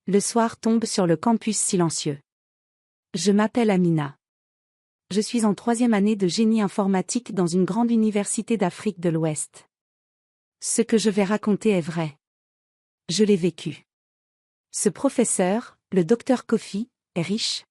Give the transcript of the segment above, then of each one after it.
le soir tombe sur le campus silencieux. Je m'appelle Amina. Je suis en 3e année de génie informatique dans une grande université d'Afrique de l'Ouest. Ce que je vais raconter est vrai. Je l'ai vécu. Ce professeur, le Dr Kofi, est riche.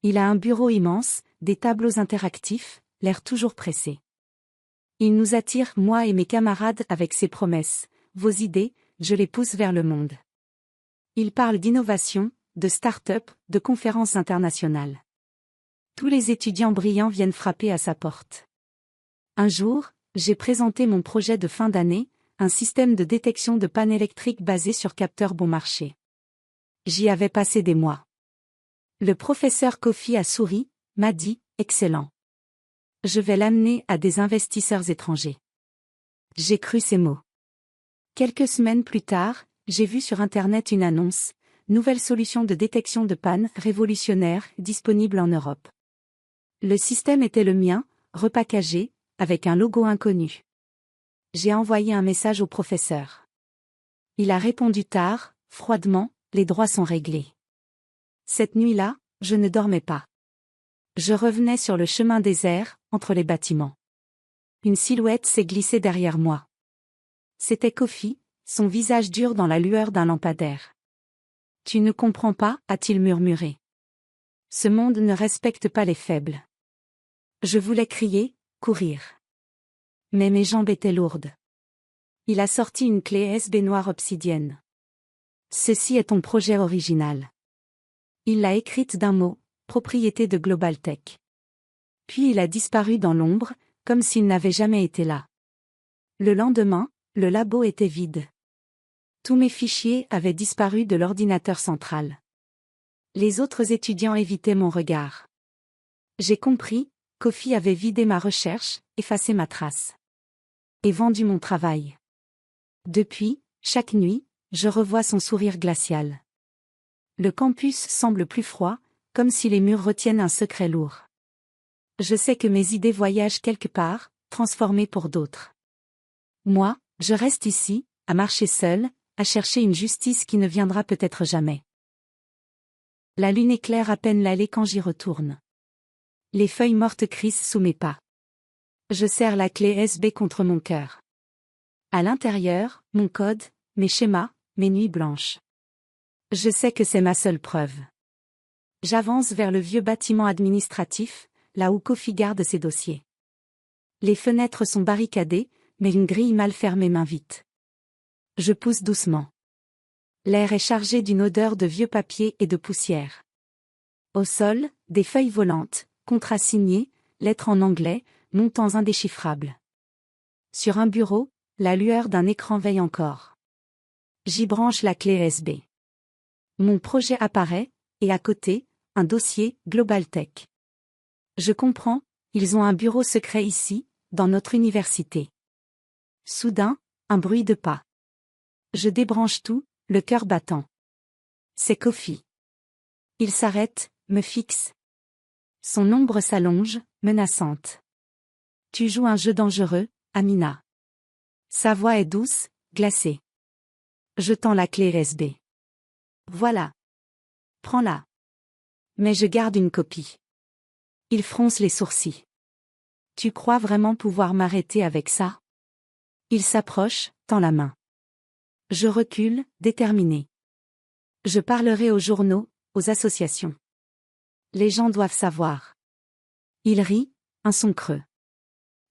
Il a un bureau immense, des tableaux interactifs, l'air toujours pressé. Il nous attire, moi et mes camarades, avec ses promesses. Vos idées, je les pousse vers le monde. Il parle d'innovation, de start-up, de conférences internationales. Tous les étudiants brillants viennent frapper à sa porte. Un jour, j'ai présenté mon projet de fin d'année, un système de détection de panne électrique basé sur capteurs bon marché. J'y avais passé des mois. Le professeur Kofi a souri, m'a dit, excellent. Je vais l'amener à des investisseurs étrangers. J'ai cru ces mots. Quelques semaines plus tard, j'ai vu sur Internet une annonce, nouvelle solution de détection de panne révolutionnaire disponible en Europe. Le système était le mien, repackagé, avec un logo inconnu. J'ai envoyé un message au professeur. Il a répondu tard, froidement, les droits sont réglés. Cette nuit-là, je ne dormais pas. Je revenais sur le chemin désert, entre les bâtiments. Une silhouette s'est glissée derrière moi. C'était Kofi, son visage dur dans la lueur d'un lampadaire. « Tu ne comprends pas » a-t-il murmuré. « Ce monde ne respecte pas les faibles. » Je voulais crier, courir. Mais mes jambes étaient lourdes. Il a sorti une clé USB noire obsidienne. « Ceci est ton projet original. » Il l'a écrite d'un mot, propriété de Global Tech. Puis il a disparu dans l'ombre, comme s'il n'avait jamais été là. Le lendemain, le labo était vide. Tous mes fichiers avaient disparu de l'ordinateur central. Les autres étudiants évitaient mon regard. J'ai compris, Kofi avait vidé ma recherche, effacé ma trace. Et vendu mon travail. Depuis, chaque nuit, je revois son sourire glacial. Le campus semble plus froid, comme si les murs retiennent un secret lourd. Je sais que mes idées voyagent quelque part, transformées pour d'autres. Moi, je reste ici, à marcher seul, à chercher une justice qui ne viendra peut-être jamais. La lune éclaire à peine l'allée quand j'y retourne. Les feuilles mortes crissent sous mes pas. Je serre la clé USB contre mon cœur. À l'intérieur, mon code, mes schémas, mes nuits blanches. Je sais que c'est ma seule preuve. J'avance vers le vieux bâtiment administratif, là où Kofi garde ses dossiers. Les fenêtres sont barricadées, mais une grille mal fermée m'invite. Je pousse doucement. L'air est chargé d'une odeur de vieux papier et de poussière. Au sol, des feuilles volantes, contrats signés, lettres en anglais, montants indéchiffrables. Sur un bureau, la lueur d'un écran veille encore. J'y branche la clé USB. Mon projet apparaît, et à côté, un dossier, Global Tech. Je comprends, ils ont un bureau secret ici, dans notre université. Soudain, un bruit de pas. Je débranche tout, le cœur battant. C'est Kofi. Il s'arrête, me fixe. Son ombre s'allonge, menaçante. Tu joues un jeu dangereux, Amina. Sa voix est douce, glacée. Je tends la clé USB. Voilà. Prends-la. Mais je garde une copie. Il fronce les sourcils. Tu crois vraiment pouvoir m'arrêter avec ça? Il s'approche, tend la main. Je recule, déterminé. Je parlerai aux journaux, aux associations. Les gens doivent savoir. Il rit, un son creux.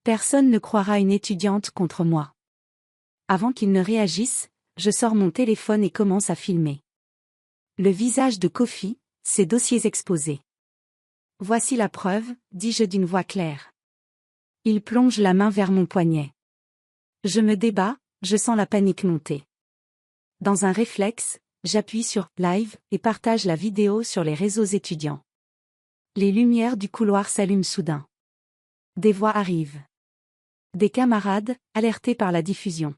Personne ne croira une étudiante contre moi. Avant qu'il ne réagisse, je sors mon téléphone et commence à filmer. Le visage de Kofi, ses dossiers exposés. Voici la preuve, dis-je d'une voix claire. Il plonge la main vers mon poignet. Je me débats, je sens la panique monter. Dans un réflexe, j'appuie sur « Live » et partage la vidéo sur les réseaux étudiants. Les lumières du couloir s'allument soudain. Des voix arrivent. Des camarades, alertés par la diffusion.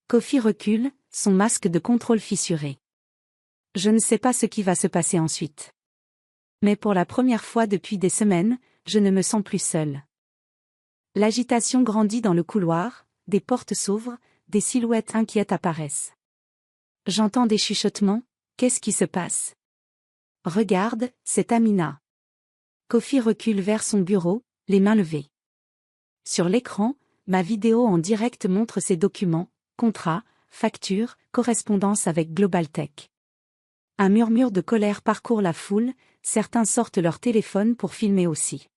Kofi recule, son masque de contrôle fissuré. Je ne sais pas ce qui va se passer ensuite. Mais pour la première fois depuis des semaines, je ne me sens plus seul. L'agitation grandit dans le couloir, des portes s'ouvrent, des silhouettes inquiètes apparaissent. J'entends des chuchotements, Qu'est-ce qui se passe? Regarde, c'est Amina. Kofi recule vers son bureau, les mains levées. Sur l'écran, ma vidéo en direct montre ses documents, contrats, factures, correspondances avec Global Tech. Un murmure de colère parcourt la foule, certains sortent leur téléphone pour filmer aussi.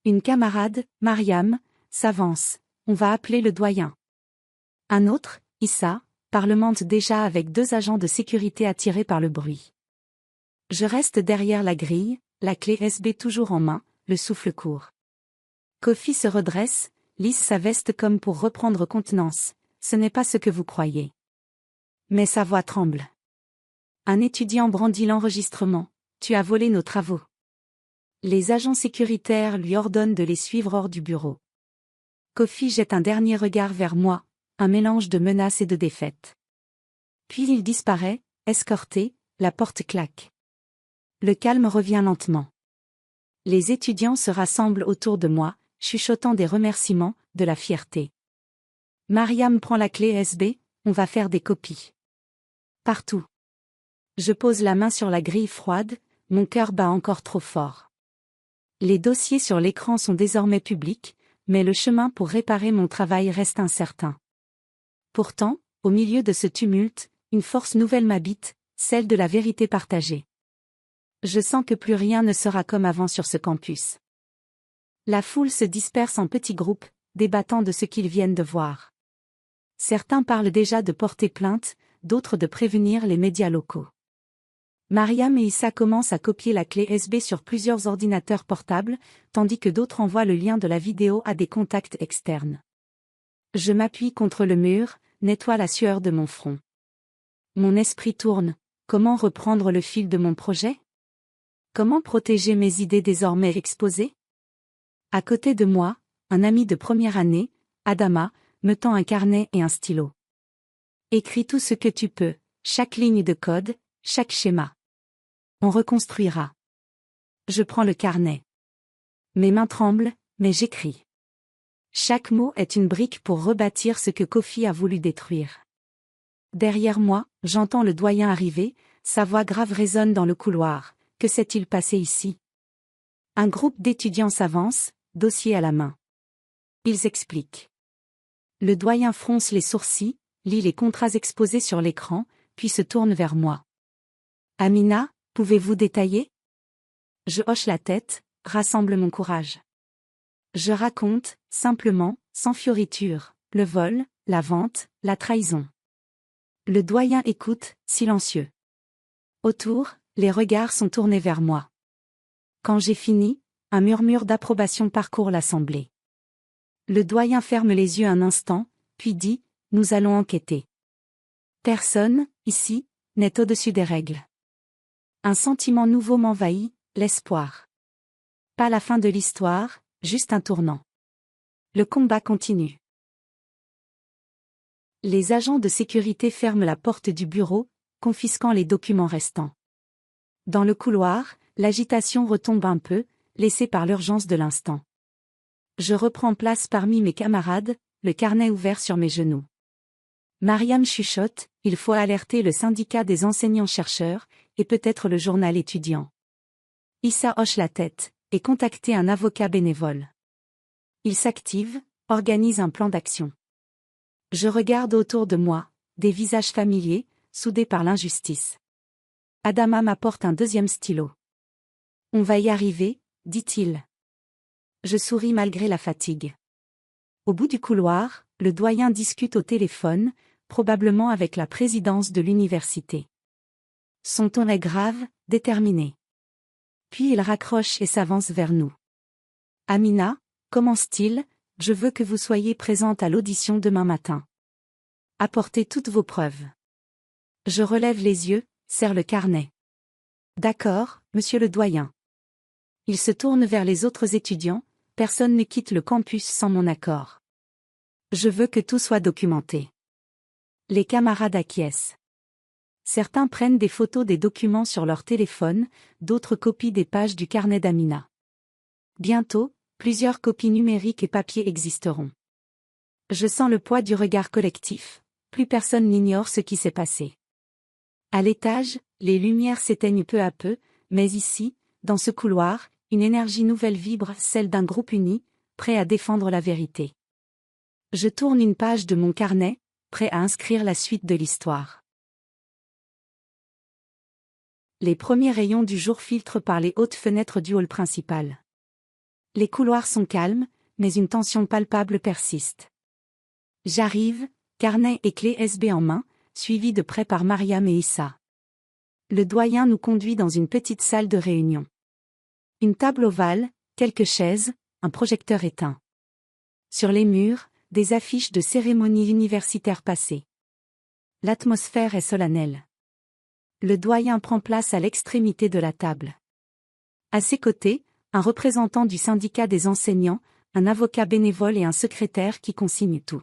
Une camarade, Mariam, s'avance, on va appeler le doyen. Un autre, Issa, parlemente déjà avec 2 agents de sécurité attirés par le bruit. Je reste derrière la grille, la clé USB toujours en main, le souffle court. Kofi se redresse, lisse sa veste comme pour reprendre contenance. Ce n'est pas ce que vous croyez. Mais sa voix tremble. Un étudiant brandit l'enregistrement. Tu as volé nos travaux. Les agents sécuritaires lui ordonnent de les suivre hors du bureau. Kofi jette un dernier regard vers moi, un mélange de menaces et de défaite. Puis il disparaît, escorté, la porte claque. Le calme revient lentement. Les étudiants se rassemblent autour de moi, chuchotant des remerciements, de la fierté. Mariam prend la clé USB, on va faire des copies. Partout. Je pose la main sur la grille froide, mon cœur bat encore trop fort. Les dossiers sur l'écran sont désormais publics, mais le chemin pour réparer mon travail reste incertain. Pourtant, au milieu de ce tumulte, une force nouvelle m'habite, celle de la vérité partagée. Je sens que plus rien ne sera comme avant sur ce campus. La foule se disperse en petits groupes, débattant de ce qu'ils viennent de voir. Certains parlent déjà de porter plainte, d'autres de prévenir les médias locaux. Mariam et Issa commencent à copier la clé USB sur plusieurs ordinateurs portables, tandis que d'autres envoient le lien de la vidéo à des contacts externes. Je m'appuie contre le mur, nettoie la sueur de mon front. Mon esprit tourne. Comment reprendre le fil de mon projet? Comment protéger mes idées désormais exposées? À côté de moi, un ami de première année, Adama, me tend un carnet et un stylo. Écris tout ce que tu peux, chaque ligne de code, chaque schéma. On reconstruira. Je prends le carnet. Mes mains tremblent, mais j'écris. Chaque mot est une brique pour rebâtir ce que Kofi a voulu détruire. Derrière moi, j'entends le doyen arriver, sa voix grave résonne dans le couloir. Que s'est-il passé ici? Un groupe d'étudiants s'avance, dossier à la main. Ils expliquent. Le doyen fronce les sourcils, lit les contrats exposés sur l'écran, puis se tourne vers moi. Amina, pouvez-vous détailler? Je hoche la tête, rassemble mon courage. Je raconte, simplement, sans fioriture, le vol, la vente, la trahison. Le doyen écoute, silencieux. Autour, les regards sont tournés vers moi. Quand j'ai fini, un murmure d'approbation parcourt l'assemblée. Le doyen ferme les yeux un instant, puis dit, « Nous allons enquêter. » Personne, ici, n'est au-dessus des règles. Un sentiment nouveau m'envahit, l'espoir. Pas la fin de l'histoire, juste un tournant. Le combat continue. Les agents de sécurité ferment la porte du bureau, confisquant les documents restants. Dans le couloir, l'agitation retombe un peu, laissée par l'urgence de l'instant. Je reprends place parmi mes camarades, le carnet ouvert sur mes genoux. Mariam chuchote, il faut alerter le syndicat des enseignants-chercheurs, et peut-être le journal étudiant. Issa hoche la tête, et contacter un avocat bénévole. Il s'active, organise un plan d'action. Je regarde autour de moi, des visages familiers, soudés par l'injustice. Adama m'apporte un deuxième stylo. On va y arriver, dit-il. Je souris malgré la fatigue. Au bout du couloir, le doyen discute au téléphone, probablement avec la présidence de l'université. Son ton est grave, déterminé. Puis il raccroche et s'avance vers nous. Amina, commence-t-il, je veux que vous soyez présente à l'audition demain matin. Apportez toutes vos preuves. Je relève les yeux, serre le carnet. D'accord, monsieur le doyen. Il se tourne vers les autres étudiants, personne ne quitte le campus sans mon accord. Je veux que tout soit documenté. Les camarades acquiescent. Certains prennent des photos des documents sur leur téléphone, d'autres copient des pages du carnet d'Amina. Bientôt, plusieurs copies numériques et papier existeront. Je sens le poids du regard collectif, plus personne n'ignore ce qui s'est passé. À l'étage, les lumières s'éteignent peu à peu, mais ici, dans ce couloir, une énergie nouvelle vibre, celle d'un groupe uni, prêt à défendre la vérité. Je tourne une page de mon carnet, prêt à inscrire la suite de l'histoire. Les premiers rayons du jour filtrent par les hautes fenêtres du hall principal. Les couloirs sont calmes, mais une tension palpable persiste. J'arrive, carnet et clé USB en main, suivi de près par Mariam et Issa. Le doyen nous conduit dans une petite salle de réunion. Une table ovale, quelques chaises, un projecteur éteint. Sur les murs, des affiches de cérémonies universitaires passées. L'atmosphère est solennelle. Le doyen prend place à l'extrémité de la table. À ses côtés, un représentant du syndicat des enseignants, un avocat bénévole et un secrétaire qui consigne tout.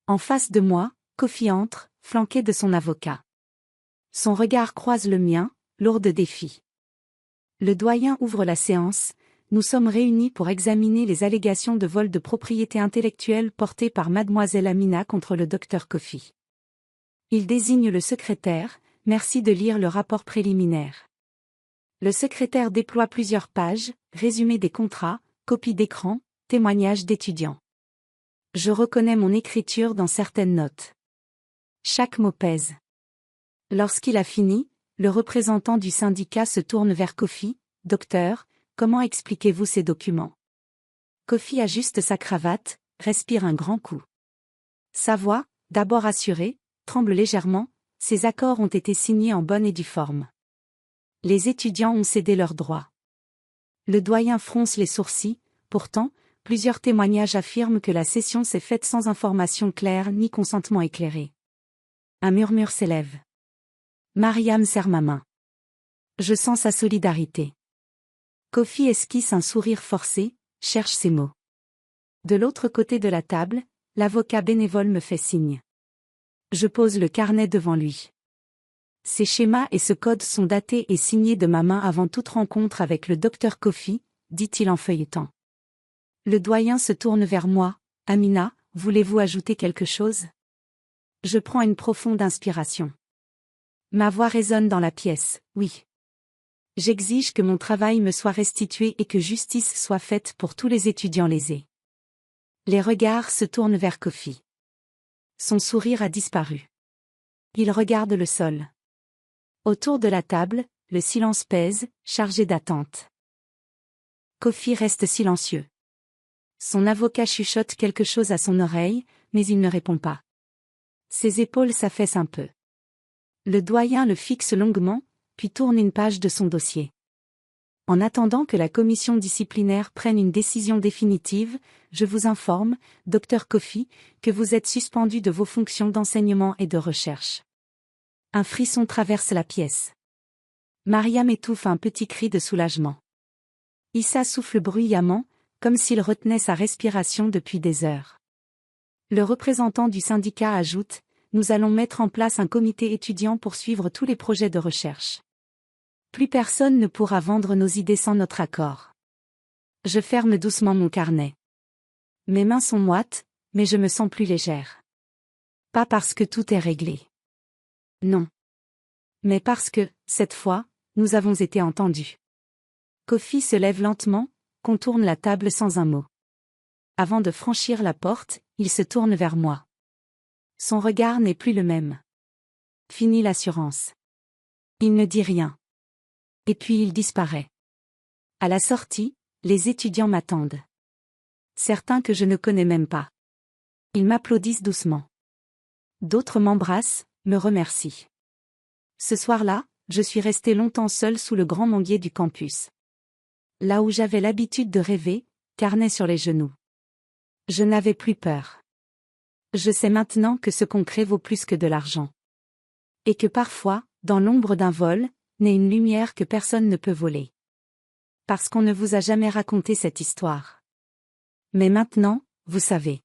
En face de moi, Kofi entre, flanqué de son avocat. Son regard croise le mien, lourd de défis. Le doyen ouvre la séance. Nous sommes réunis pour examiner les allégations de vol de propriété intellectuelle portées par mademoiselle Amina contre le docteur Kofi. Il désigne le secrétaire, merci de lire le rapport préliminaire. Le secrétaire déploie plusieurs pages, résumé des contrats, copies d'écran, témoignages d'étudiants. Je reconnais mon écriture dans certaines notes. Chaque mot pèse. Lorsqu'il a fini, le représentant du syndicat se tourne vers Kofi. « Docteur, comment expliquez-vous ces documents ?» Kofi ajuste sa cravate, respire un grand coup. Sa voix, d'abord assurée, tremble légèrement. Ces accords ont été signés en bonne et due forme. Les étudiants ont cédé leurs droits. Le doyen fronce les sourcils. Pourtant, plusieurs témoignages affirment que la cession s'est faite sans information claire ni consentement éclairé. Un murmure s'élève. Mariam serre ma main. Je sens sa solidarité. Kofi esquisse un sourire forcé, cherche ses mots. De l'autre côté de la table, l'avocat bénévole me fait signe. Je pose le carnet devant lui. Ces schémas et ce code sont datés et signés de ma main avant toute rencontre avec le docteur Kofi, dit-il en feuilletant. Le doyen se tourne vers moi. Amina, voulez-vous ajouter quelque chose ? Je prends une profonde inspiration. Ma voix résonne dans la pièce, oui. J'exige que mon travail me soit restitué et que justice soit faite pour tous les étudiants lésés. Les regards se tournent vers Kofi. Son sourire a disparu. Il regarde le sol. Autour de la table, le silence pèse, chargé d'attente. Kofi reste silencieux. Son avocat chuchote quelque chose à son oreille, mais il ne répond pas. Ses épaules s'affaissent un peu. Le doyen le fixe longuement, puis tourne une page de son dossier. En attendant que la commission disciplinaire prenne une décision définitive, je vous informe, docteur Kofi, que vous êtes suspendu de vos fonctions d'enseignement et de recherche. Un frisson traverse la pièce. Mariam étouffe un petit cri de soulagement. Issa souffle bruyamment, comme s'il retenait sa respiration depuis des heures. Le représentant du syndicat ajoute: nous allons mettre en place un comité étudiant pour suivre tous les projets de recherche. Plus personne ne pourra vendre nos idées sans notre accord. Je ferme doucement mon carnet. Mes mains sont moites, mais je me sens plus légère. Pas parce que tout est réglé. Non. Mais parce que, cette fois, nous avons été entendus. Kofi se lève lentement, contourne la table sans un mot. Avant de franchir la porte, il se tourne vers moi. Son regard n'est plus le même. Fini l'assurance. Il ne dit rien. Et puis il disparaît. À la sortie, les étudiants m'attendent. Certains que je ne connais même pas. Ils m'applaudissent doucement. D'autres m'embrassent, me remercient. Ce soir-là, je suis resté longtemps seul sous le grand manguier du campus. Là où j'avais l'habitude de rêver, carnet sur les genoux. Je n'avais plus peur. Je sais maintenant que ce concret vaut plus que de l'argent. Et que parfois, dans l'ombre d'un vol, naît une lumière que personne ne peut voler. Parce qu'on ne vous a jamais raconté cette histoire. Mais maintenant, vous savez.